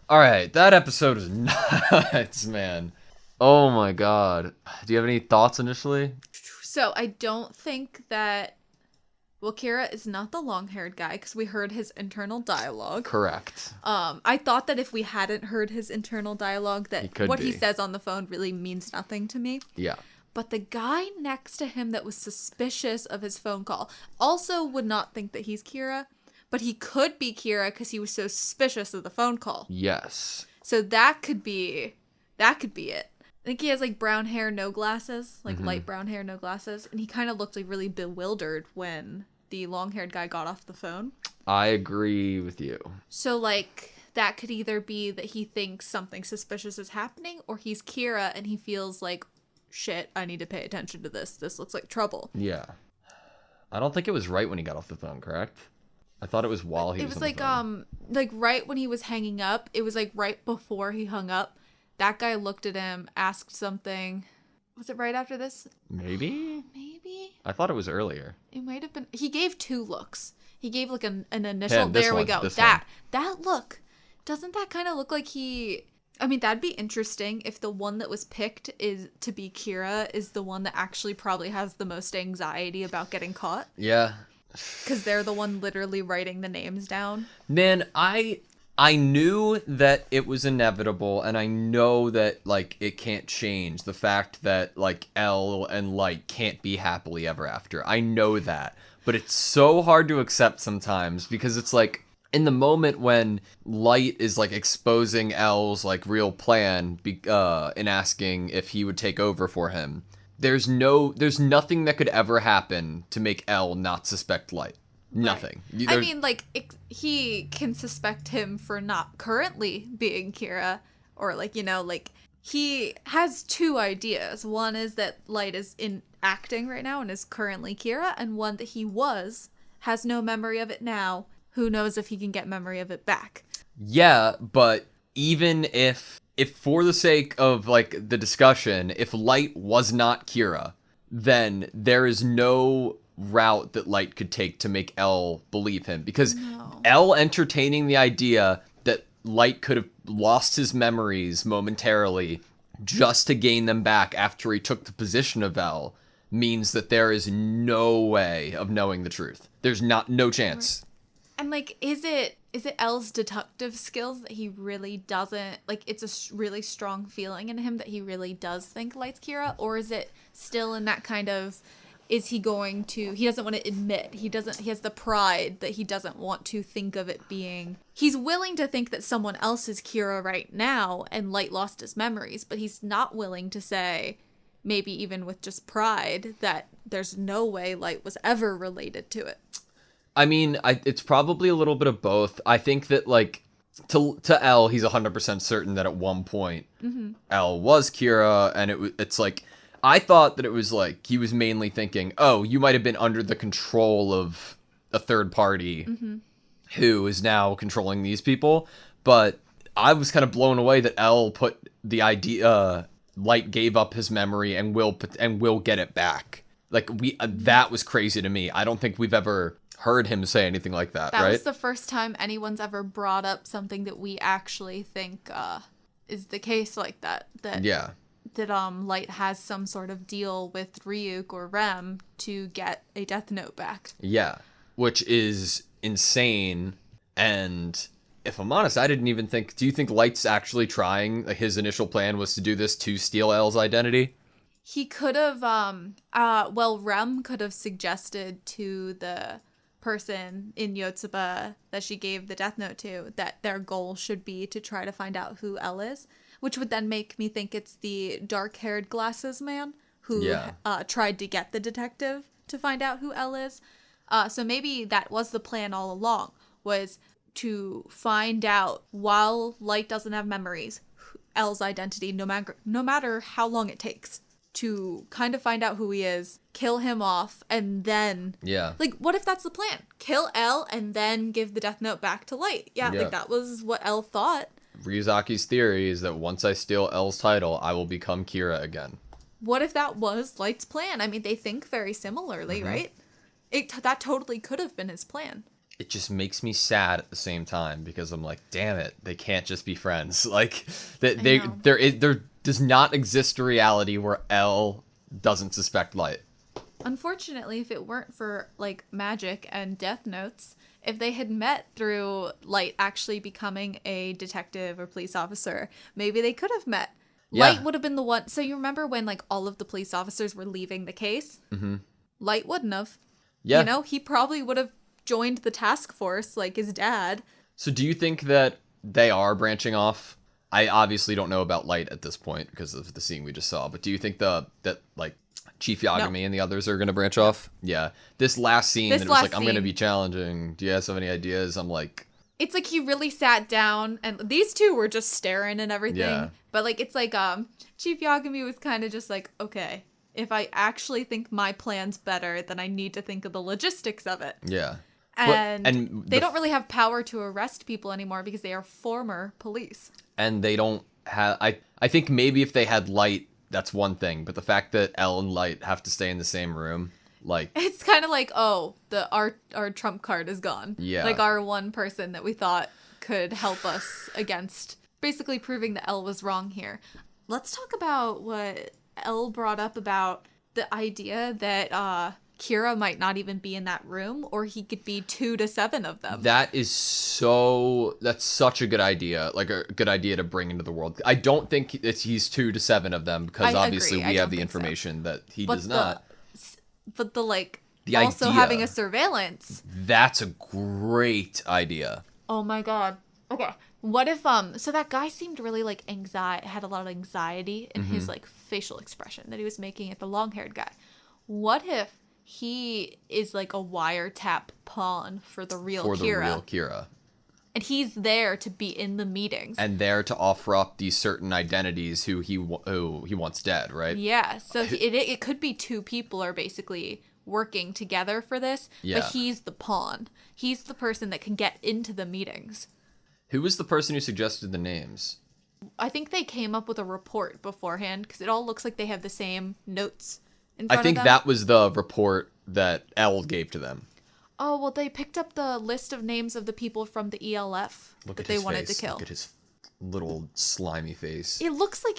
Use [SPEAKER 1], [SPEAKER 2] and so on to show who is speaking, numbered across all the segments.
[SPEAKER 1] All right, that episode is nuts, man. Oh my god. Do you have any thoughts initially?
[SPEAKER 2] So I don't think that... Well, Kira is not the long-haired guy because we heard his internal dialogue.
[SPEAKER 1] Correct.
[SPEAKER 2] I thought that if we hadn't heard his internal dialogue, that he says on the phone really means nothing to me.
[SPEAKER 1] Yeah.
[SPEAKER 2] But the guy next to him that was suspicious of his phone call also would not think that he's Kira, but he could be Kira because he was so suspicious of the phone call.
[SPEAKER 1] Yes.
[SPEAKER 2] So that could be it. I think he has like brown hair, no glasses, like light brown hair, no glasses. And he kind of looked like really bewildered when the long-haired guy got off the phone.
[SPEAKER 1] I agree with you.
[SPEAKER 2] So like that could either be that he thinks something suspicious is happening, or he's Kira and he feels like, shit, I need to pay attention to this. This looks like trouble.
[SPEAKER 1] Yeah. I don't think it was right when he got off the phone, correct? I thought it was while he was on the phone.
[SPEAKER 2] Like right when he was hanging up. It was like right before he hung up. That guy looked at him, asked something. Was it right after this?
[SPEAKER 1] Maybe?
[SPEAKER 2] Maybe?
[SPEAKER 1] I thought it was earlier.
[SPEAKER 2] It might have been. He gave 2 looks. He gave like an initial.
[SPEAKER 1] There
[SPEAKER 2] we go. That look. Doesn't that kind of look like he... I mean, that'd be interesting if the one that was picked is to be Kira is the one that actually probably has the most anxiety about getting caught.
[SPEAKER 1] Yeah.
[SPEAKER 2] Because they're the one literally writing the names down.
[SPEAKER 1] Man, I knew that it was inevitable, and I know that, like, it can't change. The fact that, like, L and Light can't be happily ever after. I know that. But it's so hard to accept sometimes, because it's like, in the moment when Light is, like, exposing L's, like, real plan, and asking if he would take over for him, there's nothing that could ever happen to make L not suspect Light. Nothing.
[SPEAKER 2] Right. I mean, like, he can suspect him for not currently being Kira, or, like, you know, like, he has 2 ideas. One is that Light is acting right now and is currently Kira, and one that he has no memory of it now. Who knows if he can get memory of it back?
[SPEAKER 1] Yeah, but even if for the sake of, like, the discussion, if Light was not Kira, then there is no route that Light could take to make L believe him, because L entertaining the idea that Light could have lost his memories momentarily just to gain them back after he took the position of L means that there is no way of knowing the truth. There's no chance.
[SPEAKER 2] And like, is it L's deductive skills that he really doesn't, like, it's a really strong feeling in him that he really does think Light's Kira, or is it still in that kind of, is he going to... He doesn't want to admit. He has the pride that he doesn't want to think of it being... He's willing to think that someone else is Kira right now and Light lost his memories, but he's not willing to say, maybe even with just pride, that there's no way Light was ever related to it.
[SPEAKER 1] I mean, it's probably a little bit of both. I think that, like, to L, he's 100% certain that at one point L was Kira, and it's like... I thought that it was like he was mainly thinking, oh, you might have been under the control of a third party who is now controlling these people. But I was kind of blown away that L put the idea, Light gave up his memory and will get it back. Like, that was crazy to me. I don't think we've ever heard him say anything like that, right?
[SPEAKER 2] That was the first time anyone's ever brought up something that we actually think is the case like that.
[SPEAKER 1] Yeah.
[SPEAKER 2] That Light has some sort of deal with Ryuk or Rem to get a Death Note back.
[SPEAKER 1] Yeah, which is insane. And if I'm honest, I didn't even think... Do you think Light's actually trying? Like, his initial plan was to do this to steal L's identity?
[SPEAKER 2] He could have... Rem could have suggested to the person in Yotsuba that she gave the Death Note to that their goal should be to try to find out who L is. Which would then make me think it's the dark-haired glasses man who tried to get the detective to find out who L is. So maybe that was the plan all along, was to find out, while Light doesn't have memories, L's identity, no matter how long it takes, to kind of find out who he is, kill him off, and then... Yeah. Like, what if that's the plan? Kill L and then give the Death Note back to Light. Yeah, like, that was what L thought.
[SPEAKER 1] Ryuzaki's theory is that once I steal L's title, I will become Kira again.
[SPEAKER 2] What if that was Light's plan? I mean, they think very similarly, right? That totally could have been his plan.
[SPEAKER 1] it just makes me sad at the same time because I'm like, damn it, they can't just be friends. Like, there does not exist a reality where L doesn't suspect Light.
[SPEAKER 2] Unfortunately, if it weren't for, like, magic and death notes, if they had met through Light actually becoming a detective or police officer, maybe they could have met.
[SPEAKER 1] Yeah.
[SPEAKER 2] Light would have been the one. So you remember when, like, all of the police officers were leaving the case?
[SPEAKER 1] Mm-hmm.
[SPEAKER 2] Light wouldn't have.
[SPEAKER 1] Yeah.
[SPEAKER 2] You know, he probably would have joined the task force like his dad.
[SPEAKER 1] So do you think that they are branching off? I obviously don't know about Light at this point because of the scene we just saw, but do you think that like Chief Yagami and the others are going to branch off? Yeah. This last scene that it was like, I'm going to be challenging. Do you guys have any ideas? I'm like...
[SPEAKER 2] It's like he really sat down and these two were just staring and everything.
[SPEAKER 1] Yeah.
[SPEAKER 2] But like, it's like Chief Yagami was kind of just like, okay, if I actually think my plan's better, then I need to think of the logistics of it.
[SPEAKER 1] Yeah.
[SPEAKER 2] And they don't really have power to arrest people anymore because they are former police.
[SPEAKER 1] And they don't have... I think maybe if they had Light, that's one thing. But the fact that L and Light have to stay in the same room, like...
[SPEAKER 2] It's kind of like, oh, our trump card is gone.
[SPEAKER 1] Yeah.
[SPEAKER 2] Like our one person that we thought could help us against basically proving that L was wrong here. Let's talk about what L brought up about the idea that Kira might not even be in that room, or he could be 2 to 7 of them.
[SPEAKER 1] That's such a good idea, like a good idea to bring into the world. I don't think he's 2 to 7 of them because obviously we have the information that he does not.
[SPEAKER 2] But the
[SPEAKER 1] idea,
[SPEAKER 2] also having a surveillance.
[SPEAKER 1] That's a great idea.
[SPEAKER 2] Oh my god. Okay. What if so that guy seemed really like had a lot of anxiety in his like facial expression that he was making at the long-haired guy. What if he is like a wiretap pawn for the real Kira? And he's there to be in the meetings.
[SPEAKER 1] And there to offer up these certain identities who he wants dead, right?
[SPEAKER 2] Yeah. So it could be 2 people are basically working together for this, but he's the pawn. He's the person that can get into the meetings.
[SPEAKER 1] Who was the person who suggested the names?
[SPEAKER 2] I think they came up with a report beforehand because it all looks like they have the same notes in front of them.
[SPEAKER 1] I think that was the report that L gave to them.
[SPEAKER 2] Oh, well, they picked up the list of names of the people from the ELF that they wanted to kill.
[SPEAKER 1] Look at his little slimy face.
[SPEAKER 2] It looks like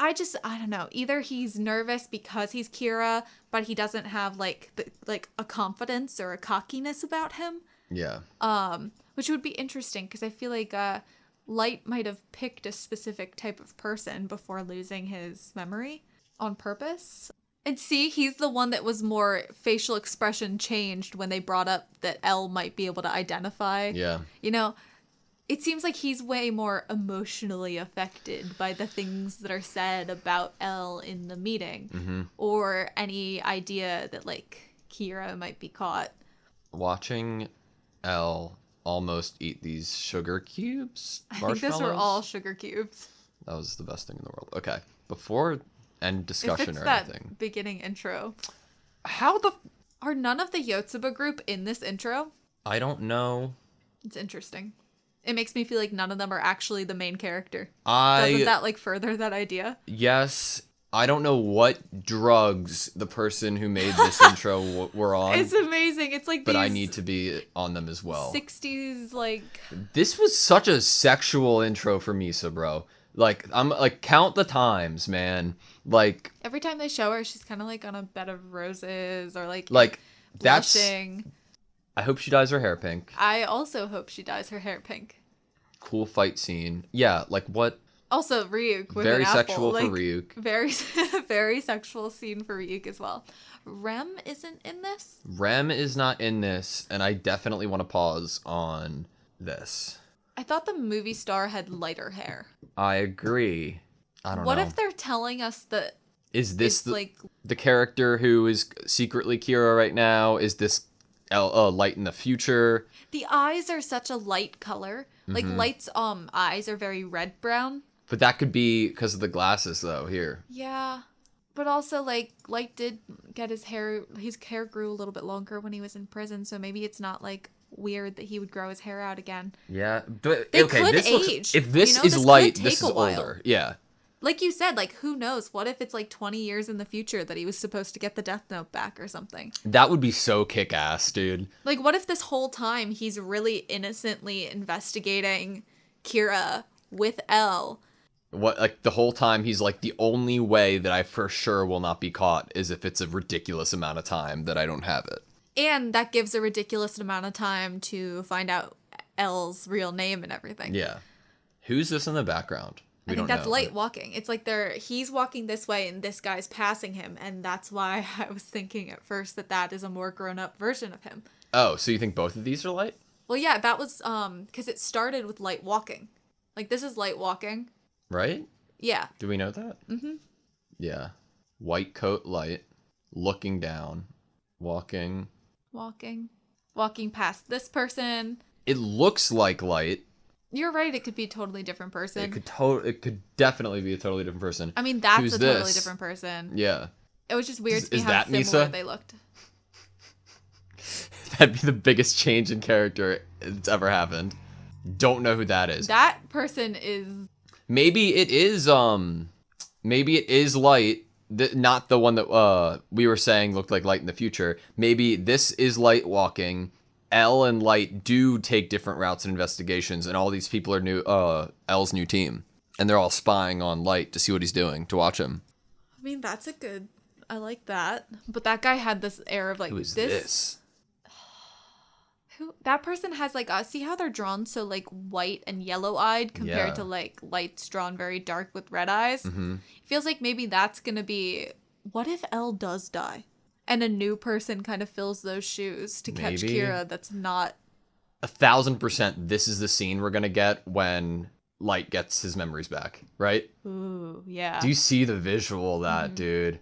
[SPEAKER 2] I don't know. Either he's nervous because he's Kira, but he doesn't have like a confidence or a cockiness about him.
[SPEAKER 1] Yeah.
[SPEAKER 2] Which would be interesting because I feel like Light might have picked a specific type of person before losing his memory on purpose. And see, he's the one that was more facial expression changed when they brought up that L might be able to identify.
[SPEAKER 1] Yeah.
[SPEAKER 2] You know, it seems like he's way more emotionally affected by the things that are said about L in the meeting. Or any idea that, like, Kira might be caught.
[SPEAKER 1] Watching L almost eat these sugar cubes,
[SPEAKER 2] I think those were all sugar cubes.
[SPEAKER 1] That was the best thing in the world. Okay, before end discussion or anything.
[SPEAKER 2] That beginning intro.
[SPEAKER 1] How
[SPEAKER 2] are none of the Yotsuba group in this intro?
[SPEAKER 1] I don't know.
[SPEAKER 2] It's interesting. It makes me feel like none of them are actually the main character.
[SPEAKER 1] Doesn't
[SPEAKER 2] that like further that idea?
[SPEAKER 1] Yes. I don't know what drugs the person who made this intro were on.
[SPEAKER 2] It's amazing. It's like
[SPEAKER 1] but I need to be on them as well.
[SPEAKER 2] 60s like.
[SPEAKER 1] This was such a sexual intro for Misa, bro. Like, I'm like, count the times, man. Like,
[SPEAKER 2] every time they show her, she's kind of like on a bed of roses or like
[SPEAKER 1] blushing. I hope she dyes her hair pink.
[SPEAKER 2] I also hope she dyes her hair pink.
[SPEAKER 1] Cool fight scene. Yeah, like what?
[SPEAKER 2] Also, Ryuk with
[SPEAKER 1] very
[SPEAKER 2] an apple.
[SPEAKER 1] Sexual for Ryuk.
[SPEAKER 2] Very sexual scene for Ryuk as well. Rem isn't in this?
[SPEAKER 1] Rem is not in this, and I definitely want to pause on this.
[SPEAKER 2] I thought the movie star had lighter hair.
[SPEAKER 1] I agree. I don't know.
[SPEAKER 2] What if they're telling us that...
[SPEAKER 1] Is this the character who is secretly Kira right now? Is this Light in the future?
[SPEAKER 2] The eyes are such a light color. Like, Light's eyes are very red-brown.
[SPEAKER 1] But that could be because of the glasses, though, here.
[SPEAKER 2] Yeah. But also, like, Light did get his hair grew a little bit longer when he was in prison, so maybe it's not, like, weird that he would grow his hair out again.
[SPEAKER 1] Yeah. But,
[SPEAKER 2] they could age.
[SPEAKER 1] If this is Light, this is older. Yeah.
[SPEAKER 2] Like you said, like, who knows? What if it's like 20 years in the future that he was supposed to get the Death Note back or something?
[SPEAKER 1] That would be so kick-ass, dude.
[SPEAKER 2] Like, what if this whole time he's really innocently investigating Kira with L?
[SPEAKER 1] What, like, the whole time he's like, the only way that I for sure will not be caught is if it's a ridiculous amount of time that I don't have it.
[SPEAKER 2] And that gives a ridiculous amount of time to find out L's real name and everything.
[SPEAKER 1] Yeah. Who's this in the background?
[SPEAKER 2] I think that's Light walking. It's like he's walking this way and this guy's passing him. And that's why I was thinking at first that is a more grown-up version of him.
[SPEAKER 1] Oh, so you think both of these are Light?
[SPEAKER 2] Well, yeah, that was, because it started with Light walking. Like, this is Light walking.
[SPEAKER 1] Right?
[SPEAKER 2] Yeah.
[SPEAKER 1] Do we know that? Mm-hmm. Yeah. White coat, Light, looking down, walking.
[SPEAKER 2] Walking past this person.
[SPEAKER 1] It looks like Light.
[SPEAKER 2] You're right, it could be a totally different person.
[SPEAKER 1] It could definitely be a totally different person.
[SPEAKER 2] I mean, that's
[SPEAKER 1] Who's
[SPEAKER 2] a totally different person.
[SPEAKER 1] Yeah.
[SPEAKER 2] It was just weird to me
[SPEAKER 1] is
[SPEAKER 2] how
[SPEAKER 1] that
[SPEAKER 2] similar
[SPEAKER 1] Misa?
[SPEAKER 2] they looked.
[SPEAKER 1] That'd be the biggest change in character that's ever happened. Don't know who that is.
[SPEAKER 2] That person is...
[SPEAKER 1] Maybe it is Light, not the one that we were saying looked like Light in the future. Maybe this is Light walking. L and Light do take different routes and investigations, and all these people are L's new team. And they're all spying on Light to see what he's doing, to watch him.
[SPEAKER 2] I mean, that's a good... I like that. But that guy had this air of like...
[SPEAKER 1] Who is this?
[SPEAKER 2] That person has like... see how they're drawn so like white and yellow-eyed compared to like Light's drawn very dark with red eyes?
[SPEAKER 1] Mm-hmm.
[SPEAKER 2] It feels like maybe that's gonna be... What if L does die? And a new person kind of fills those shoes to catch Kira that's not...
[SPEAKER 1] 1,000% this is the scene we're gonna get when Light gets his memories back, right?
[SPEAKER 2] Ooh, yeah.
[SPEAKER 1] Do you see the visual of that, dude?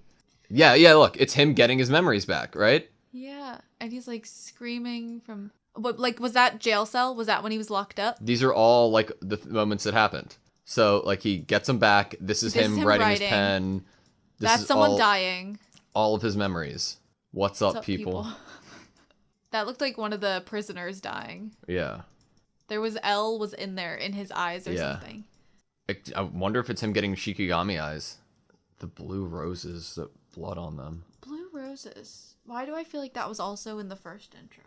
[SPEAKER 1] Yeah, look, it's him getting his memories back, right?
[SPEAKER 2] Yeah, and he's like screaming from... What, like, was that jail cell? Was that when he was locked up?
[SPEAKER 1] These are all like the moments that happened. So like he gets them back. This is him writing his pen.
[SPEAKER 2] That's someone dying.
[SPEAKER 1] All of his memories. What's up, people?
[SPEAKER 2] That looked like one of the prisoners dying.
[SPEAKER 1] Yeah.
[SPEAKER 2] There was L was in there in his eyes or something.
[SPEAKER 1] I wonder if it's him getting Shikigami eyes. The blue roses, the blood on them.
[SPEAKER 2] Blue roses. Why do I feel like that was also in the first intro?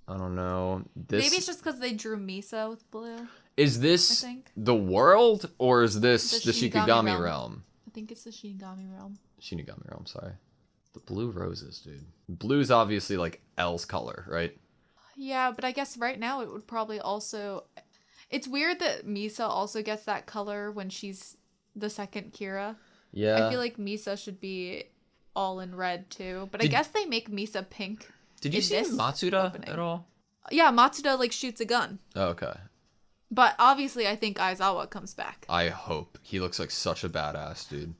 [SPEAKER 1] I don't know.
[SPEAKER 2] Maybe it's just because they drew Misa with blue.
[SPEAKER 1] Is this the world or is this the Shikigami realm?
[SPEAKER 2] I think it's the Shinigami realm.
[SPEAKER 1] Shinigami realm, sorry. The blue roses, dude. Blue's obviously like L's color, right?
[SPEAKER 2] Yeah, but I guess right now it would probably also... It's weird that Misa also gets that color when she's the second Kira.
[SPEAKER 1] Yeah.
[SPEAKER 2] I feel like Misa should be all in red too, but I guess they make Misa pink.
[SPEAKER 1] Did you see Matsuda at all?
[SPEAKER 2] Yeah, Matsuda like shoots a gun.
[SPEAKER 1] Oh, okay.
[SPEAKER 2] But obviously I think Aizawa comes back.
[SPEAKER 1] I hope. He looks like such a badass, dude.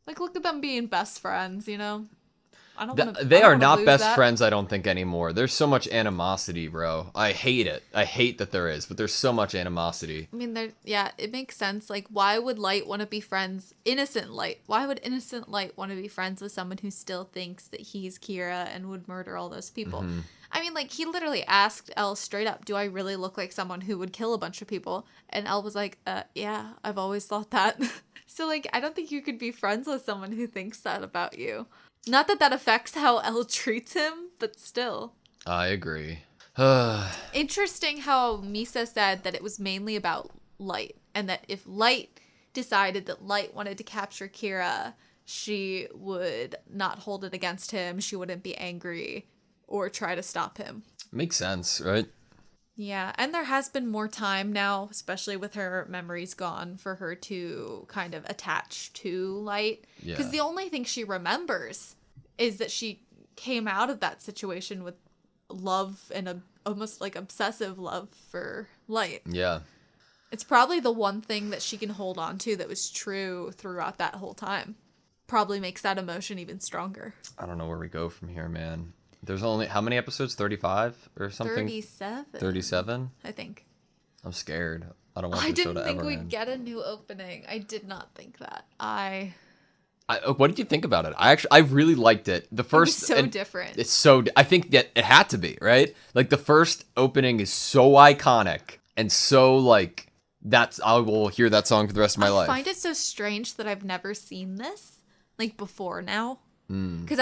[SPEAKER 2] Like, look at them being best friends, you know?
[SPEAKER 1] They are not best friends, I don't think, anymore. There's so much animosity, bro. I hate it. I hate that there is, but there's so much animosity.
[SPEAKER 2] I mean, it makes sense. Like, why would Light want to be friends? Innocent Light. Why would innocent Light want to be friends with someone who still thinks that he's Kira and would murder all those people? Mm-hmm. I mean, like, he literally asked Elle straight up, do I really look like someone who would kill a bunch of people? And Elle was like, yeah, I've always thought that. So, like, I don't think you could be friends with someone who thinks that about you. Not that that affects how Elle treats him, but still.
[SPEAKER 1] I agree.
[SPEAKER 2] Interesting how Misa said that it was mainly about Light, and that if Light decided that Light wanted to capture Kira, she would not hold it against him, she wouldn't be angry, or try to stop him.
[SPEAKER 1] Makes sense, right?
[SPEAKER 2] Yeah, and there has been more time now, especially with her memories gone, for her to kind of attach to Light. Because the only thing she remembers is that she came out of that situation with love and almost like obsessive love for Light.
[SPEAKER 1] Yeah.
[SPEAKER 2] It's probably the one thing that she can hold on to that was true throughout that whole time. Probably makes that emotion even stronger.
[SPEAKER 1] I don't know where we go from here, man. There's only, how many episodes? 35 or something?
[SPEAKER 2] 37.
[SPEAKER 1] 37?
[SPEAKER 2] I think.
[SPEAKER 1] I'm scared. I don't want the show to ever end.
[SPEAKER 2] I didn't think we'd get a new opening. I did not think that.
[SPEAKER 1] What did you think about it? I really liked it. The first...
[SPEAKER 2] It was so different.
[SPEAKER 1] It's so... I think that it had to be, right? Like, the first opening is so iconic and so, like... I will hear that song for the rest of my life.
[SPEAKER 2] I find it so strange that I've never seen this, like, before now. Because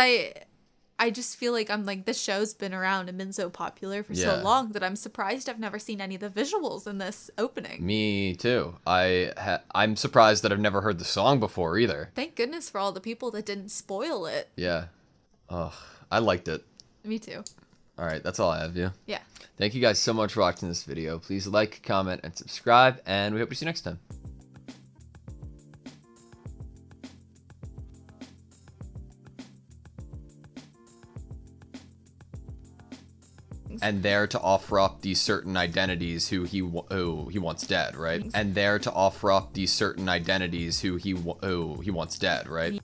[SPEAKER 2] I just feel like the show's been around and been so popular for so long that I'm surprised I've never seen any of the visuals in this opening.
[SPEAKER 1] Me too. I'm surprised that I've never heard the song before either.
[SPEAKER 2] Thank goodness for all the people that didn't spoil it.
[SPEAKER 1] Yeah. Ugh, I liked it.
[SPEAKER 2] Me too.
[SPEAKER 1] All right, that's all I have, yeah?
[SPEAKER 2] Yeah.
[SPEAKER 1] Thank you guys so much for watching this video. Please like, comment, and subscribe, and we hope to see you next time. And there to offer up these certain identities who he wants dead, right? And there to offer up these certain identities who he wants dead, right?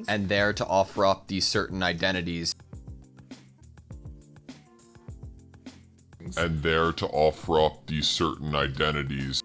[SPEAKER 1] And there to offer up these certain identities.
[SPEAKER 3] And there to offer up these certain identities.